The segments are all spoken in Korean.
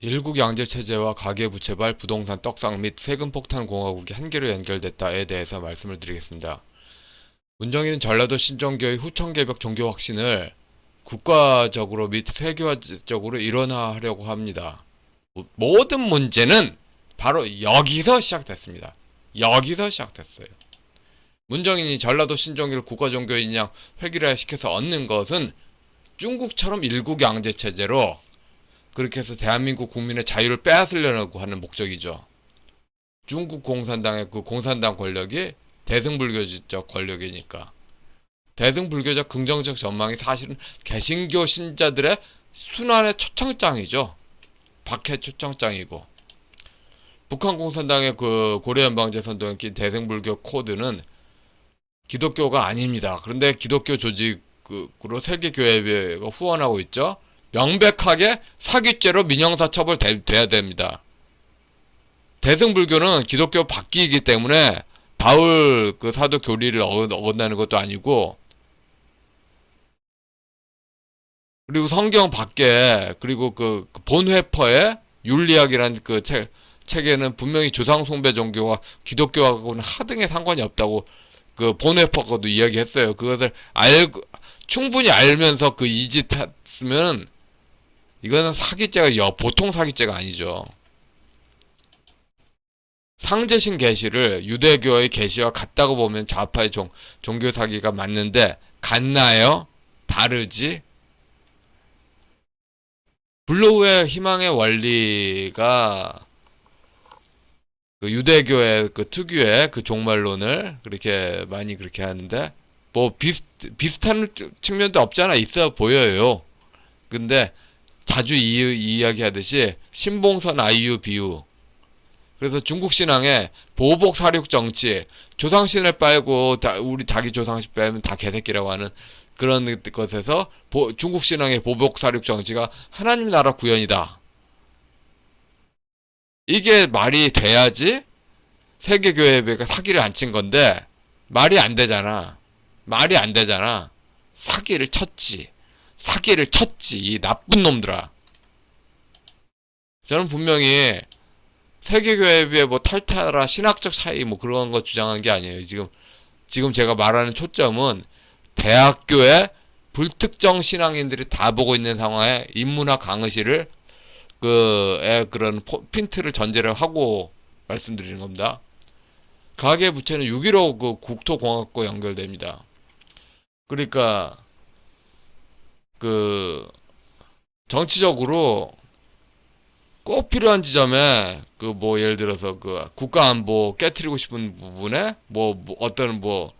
일국 양제체제와 가계부채발 부동산 떡상 및 세금폭탄 공화국이 한계로 연결됐다에 대해서 말씀을 드리겠습니다. 문정희는 전라도 신정교의 후천개벽 종교 확신을 국가적으로 및 세계화적으로 일원화하려고 합니다. 모든 문제는 바로 여기서 시작됐습니다. 여기서 시작됐어요. 문정인이 전라도 신정교를 국가종교인 양 획일화시켜서 얻는 것은 중국처럼 일국 양제체제로 그렇게 해서 대한민국 국민의 자유를 빼앗으려고 하는 목적이죠. 중국 공산당의 그 공산당 권력이 대승불교적 권력이니까. 대승불교적 긍정적 전망이 사실은 개신교 신자들의 순환의 초청장이죠. 박해 초청장이고. 북한 공산당의 그 고려연방제 선동에 낀 대승불교 코드는 기독교가 아닙니다. 그런데 기독교 조직으로 세계교회가 후원하고 있죠. 명백하게 사기죄로 민형사 처벌돼야 됩니다. 대승불교는 기독교 밖이기 때문에 바울 그 사도 교리를 어긋나는 것도 아니고, 그리고 성경 밖에, 그리고 그 본회퍼의 윤리학이라는 그 책에는 분명히 조상숭배 종교와 기독교하고는 하등의 상관이 없다고 그 본회퍼가도 이야기했어요. 그것을 충분히 알면서 그 이짓 했으면 이거는 사기죄가 보통 사기죄가 아니죠. 상제신 계시를 유대교의 계시와 같다고 보면 좌파의 종교 사기가 맞는데 같나요? 다르지? 블루의 희망의 원리가 그 유대교의 그 특유의 그 종말론을 그렇게 많이 그렇게 하는데 뭐 비슷한 측면도 없잖아. 있어 보여요. 근데 자주 이야기하듯이 신봉선 아이유 비유. 그래서 중국 신앙에 보복 사륙 정치, 조상신을 빨고 우리 자기 조상신 빼면 다 개새끼라고 하는 그런 것에서 중국 신앙의 보복 사륙 정치가 하나님 나라 구현이다. 이게 말이 돼야지 세계교회가 사기를 안 친 건데 말이 안 되잖아. 말이 안 되잖아. 사기를 쳤지. 사기를 쳤지. 이 나쁜 놈들아. 저는 분명히 세계교회에 비해 뭐 탈탈한 신학적 차이 뭐 그런 거 주장한 게 아니에요. 지금 제가 말하는 초점은 대학교에 불특정 신앙인들이 다 보고 있는 상황에 인문학 강의실을 그런 핀트를 전제를 하고 말씀드리는 겁니다. 가계부채는 6.15 그 국토공학과 연결됩니다. 그러니까 그 정치적으로 꼭 필요한 지점에 그 뭐 예를 들어서 그 국가안보 깨트리고 싶은 부분에 뭐 어떤 뭐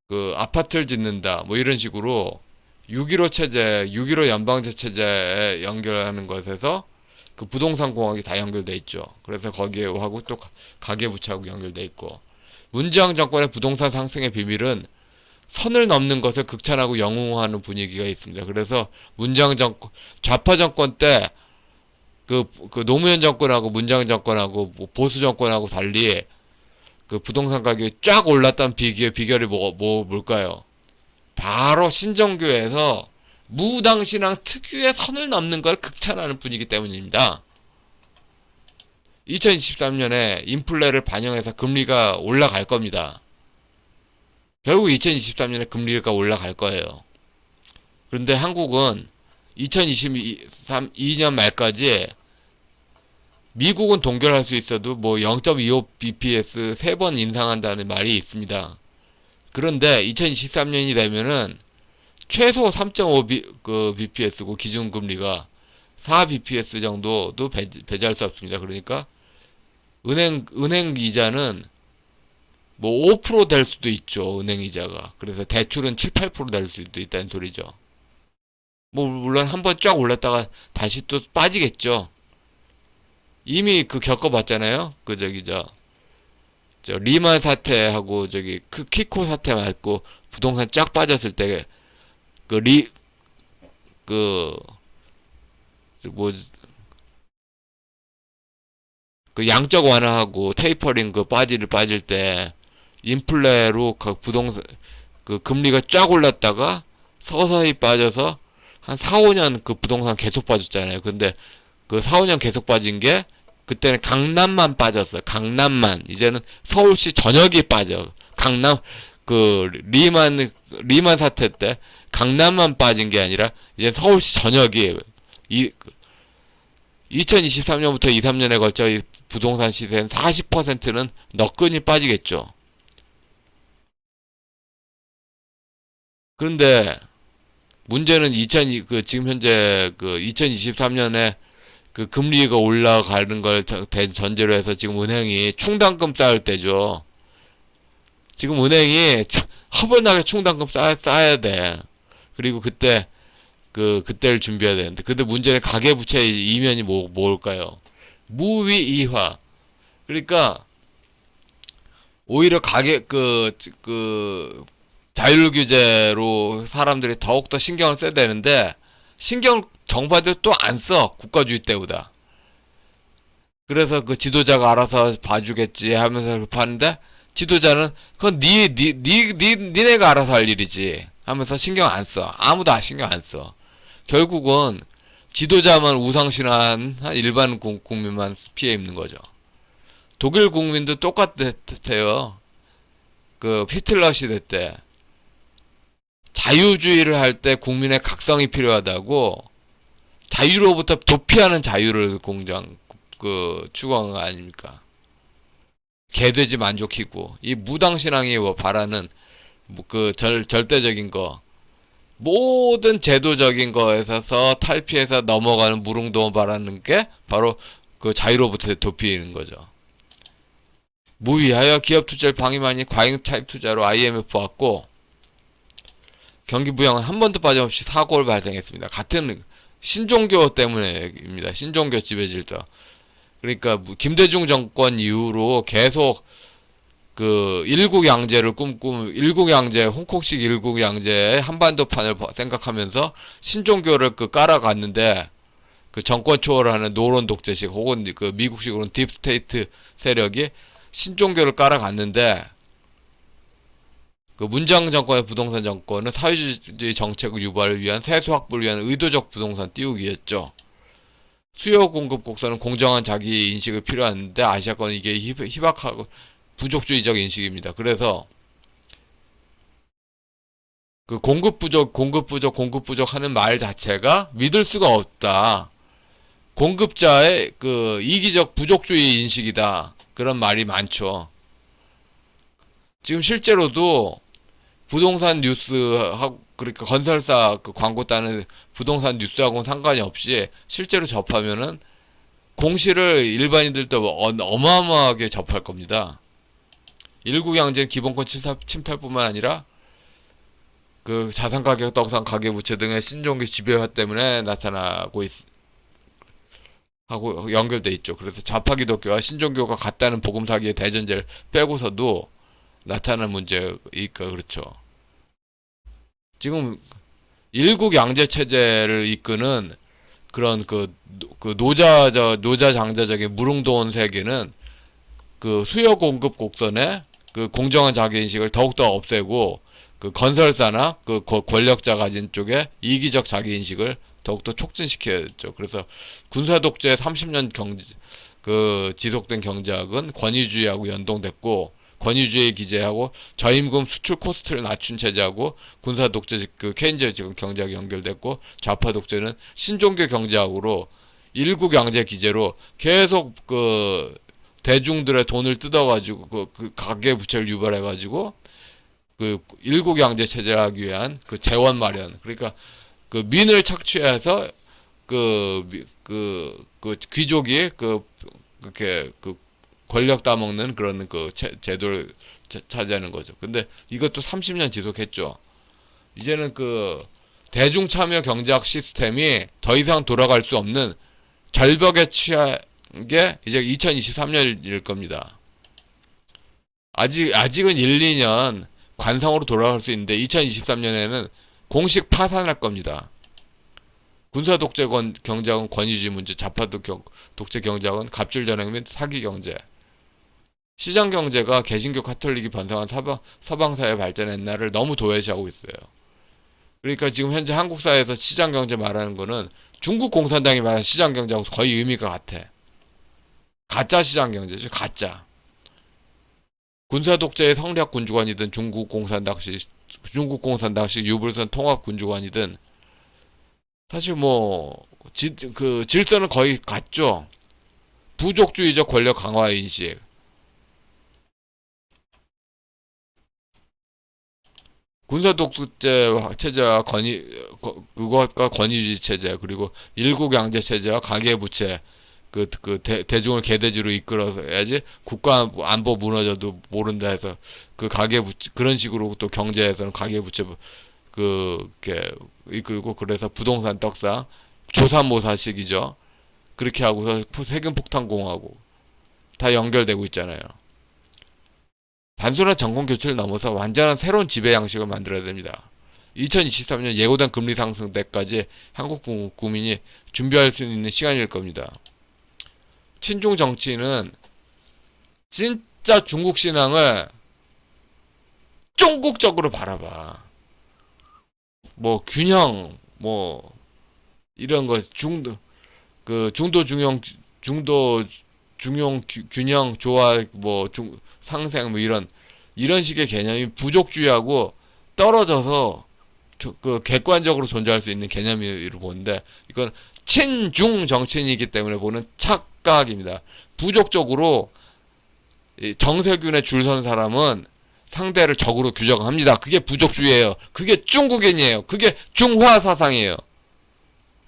그 아파트를 짓는다 뭐 이런 식으로 6.15 체제, 6.15 연방제 체제에 연결하는 것에서 그 부동산 공학이 다 연결돼 있죠. 그래서 거기에 하고 또 가계부채하고 연결돼 있고, 문재인 정권의 부동산 상승의 비밀은 선을 넘는 것을 극찬하고 영웅하는 분위기가 있습니다. 그래서 문재인 정권, 좌파 정권 때 그 노무현 정권하고 문재인 정권하고 뭐 보수 정권하고 달리 그 부동산 가격이 쫙 올랐던 비결이 뭘까요? 바로 신정교에서 무당신앙 특유의 선을 넘는 걸 극찬하는 분위기 때문입니다. 2023년에 인플레를 반영해서 금리가 올라갈 겁니다. 결국 2023년에 금리가 올라갈 거예요. 그런데 한국은 2022년 말까지 미국은 동결할 수 있어도 뭐 0.25 bps 3번 인상한다는 말이 있습니다. 그런데 2023년이 되면은 최소 3.5 bps고 기준금리가 4 bps 정도도 배제할 수 없습니다. 그러니까 은행 이자는 뭐 5%될 수도 있죠. 은행 이자가. 그래서 대출은 7, 8%될 수도 있다는 소리죠. 뭐 물론 한번 쫙 올랐다가 다시 또 빠지겠죠. 이미 그 겪어봤잖아요. 그 저 리만 사태하고 저기 그 키코 사태 맞고 부동산 쫙 빠졌을 때 그 그 뭐 그 양적 완화하고 테이퍼링 그 빠질 때 인플레로 그 부동산 그 금리가 쫙 올랐다가 서서히 빠져서 한 4, 5년 그 부동산 계속 빠졌잖아요. 근데 그 4, 5년 계속 빠진 게 그때는 강남만 빠졌어요. 강남만. 이제는 서울시 전역이 빠져. 강남 그 리만 사태 때 강남만 빠진 게 아니라 이제 서울시 전역이 2023년부터 2, 3년에 걸쳐 이 부동산 시세는 40%는 너끈히 빠지겠죠. 그런데 문제는 지금 현재 2023년에 그 금리가 올라가는 걸 전제로 해서 지금 은행이 충당금 쌓을 때죠. 지금 은행이 허벌나게 충당금 쌓아야 돼. 그리고 그때를 준비해야 되는데. 근데 문제는 가계부채의 이면이 뭘까요? 무위이화. 그러니까, 오히려 자율규제로 사람들이 더욱더 신경을 써야 되는데, 정부한테 또 안 써. 국가주의 때보다. 그래서 그 지도자가 알아서 봐주겠지 하면서 하는데, 지도자는 그건 니네가 알아서 할 일이지 하면서 신경 안 써. 아무도 신경 안 써. 결국은 지도자만 우상신한 일반 국민만 피해 입는 거죠. 독일 국민도 똑같아요. 그 히틀러 시대 때 자유주의를 할 때 국민의 각성이 필요하다고 자유로부터 도피하는 자유를 추구한 거 아닙니까? 개돼지 만족이고 이 무당신앙이 바라는 절대적인 거 모든 제도적인 거에서 탈피해서 넘어가는 무릉도원 바라는 게 바로 그 자유로부터 도피하는 거죠. 무위하여 기업 투자를 방임하니 과잉 타입 투자로 IMF 왔고 경기 부양은 한 번도 빠짐없이 사고를 발생했습니다. 같은 신종교 때문에입니다. 신종교 지배질서. 그러니까 김대중 정권 이후로 계속 일국양제, 홍콩식 일국양제 한반도판을 생각하면서 신종교를 깔아갔는데 그 정권 초월하는 노론 독재식 혹은 그 미국식으로는 딥스테이트 세력이 신종교를 깔아갔는데 그 문장 정권의 부동산 정권은 사회주의 정책 유발을 위한 세수 확보를 위한 의도적 부동산 띄우기였죠. 수요 공급 곡선은 공정한 자기 인식이 필요한데 아시아권은 이게 희박하고 부족주의적 인식입니다. 그래서 그 공급 부족 하는 말 자체가 믿을 수가 없다. 공급자의 그 이기적 부족주의 인식이다. 그런 말이 많죠. 지금 실제로도 부동산 뉴스하고 그러니까 건설사 그 광고 따는 부동산 뉴스하고는 상관이 없이 실제로 접하면은 공시를 일반인들도 어마어마하게 접할 겁니다. 일국양제는 기본권 침탈뿐만 아니라 그 자산가격, 떡상, 가계부채 등의 신종교 지배화 때문에 나타나고 하고 연결돼 있죠. 그래서 좌파 기독교와 신종교가 같다는 복음 사기의 대전제를 빼고서도 나타나는 문제이니까 그렇죠. 지금 일국 양제 체제를 이끄는 그런 노자 장자적인 무릉도원 세계는 그 수요 공급 곡선에 그 공정한 자기 인식을 더욱더 없애고 그 건설사나 그 권력자 가진 쪽에 이기적 자기 인식을 더욱더 촉진시켜야죠. 그래서 군사 독재 30년 지속된 경제학은 권위주의하고 연동됐고 권위주의 기제하고 저임금 수출 코스트를 낮춘 체제하고 군사 독재 케인즈 경제학이 연결됐고 좌파 독재는 신종교 경제학으로 일국 양제 기제로 계속 대중들의 돈을 뜯어가지고 그 가계 부채를 유발해가지고 그 일국 양제 체제를 하기 위한 그 재원 마련 그러니까 그 민을 착취해서 귀족이 그렇게 권력 따먹는 그런 제도를 차지하는 거죠. 근데 이것도 30년 지속했죠. 이제는 대중 참여 경제학 시스템이 더 이상 돌아갈 수 없는 절벽에 취한 게 이제 2023년일 겁니다. 아직은 1, 2년 관성으로 돌아갈 수 있는데 2023년에는 공식 파산할 겁니다. 군사 독재 경제학은 권위주의 문제, 좌파 독재 경제학은 갑질 전횡 및 사기 경제. 시장 경제가 개신교 카톨릭이 번성한 서방사회 발전의 날을 너무 도외시하고 있어요. 그러니까 지금 현재 한국 사회에서 시장 경제 말하는 거는 중국 공산당이 말하는 시장 경제하고 거의 의미가 같아. 가짜 시장 경제죠, 가짜. 군사 독재의 성리학 군주관이든 중국 공산당식 유불선 통합 군주관이든 사실 뭐 그 질서는 거의 같죠. 부족주의적 권력 강화 인식. 군사 독재 체제와 그것과 권위주의 체제, 그리고 일국 양제 체제와 가계부채, 대중을 개돼지로 이끌어야지 국가 안보 무너져도 모른다 해서 그 가계부채, 그런 식으로 또 경제에서는 가계부채 이렇게 이끌고, 그래서 부동산 떡상, 조삼모사식이죠. 그렇게 하고서 세금 폭탄 공하고 다 연결되고 있잖아요. 단순한 정권 교체를 넘어서 완전한 새로운 지배 양식을 만들어야 됩니다. 2023년 예고된 금리 상승 때까지 한국 국민이 준비할 수 있는 시간일 겁니다. 친중 정치인은 진짜 중국 신앙을 중국적으로 바라봐. 뭐 균형, 뭐 이런 거 중도 중용 균형 조화, 뭐 상생, 뭐 이런 식의 개념이 부족주의하고 떨어져서 객관적으로 존재할 수 있는 개념으로 보는데, 이건 친중 정치인이기 때문에 보는 착각입니다. 부족적으로 정세균에 줄 선 사람은 상대를 적으로 규정합니다. 그게 부족주의예요. 그게 중국인이에요. 그게 중화 사상이에요.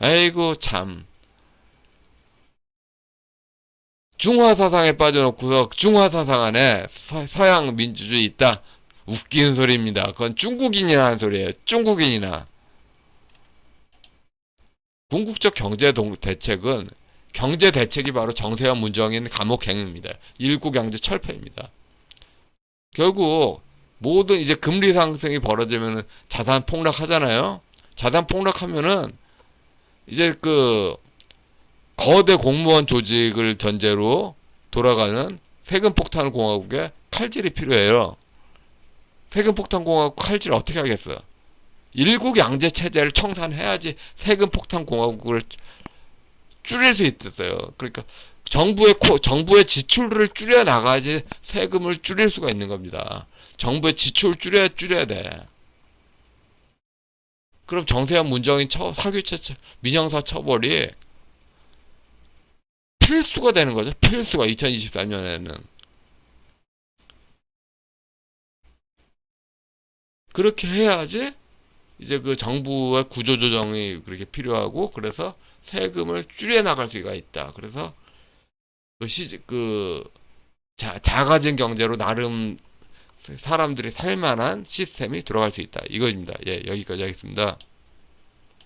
아이고 참. 중화 사상에 빠져놓고서 중화 사상 안에 서양 민주주의 있다. 웃기는 소리입니다. 그건 중국인이나 하는 소리예요. 중국인이나. 궁극적 대책은, 경제 대책이 바로 정세현 문정인 감옥행입니다. 일국양제 철폐입니다. 결국 모든 이제 금리 상승이 벌어지면 자산 폭락하잖아요. 자산 폭락하면은 이제 거대 공무원 조직을 전제로 돌아가는 세금 폭탄 공화국에 칼질이 필요해요. 세금 폭탄 공화국 칼질 어떻게 하겠어? 일국 양제 체제를 청산해야지 세금 폭탄 공화국을 줄일 수 있었어요. 그러니까 정부의 지출을 줄여 나가야지 세금을 줄일 수가 있는 겁니다. 정부의 지출을 줄여야 돼. 그럼 정세현 문정인 사규체 민형사 처벌이 필수가 되는 거죠. 필수가 2023년에는. 그렇게 해야지 이제 그 정부의 구조조정이 그렇게 필요하고, 그래서 세금을 줄여 나갈 수가 있다. 그래서 작아진 경제로 나름 사람들이 살만한 시스템이 들어갈 수 있다. 이거입니다. 예, 여기까지 하겠습니다.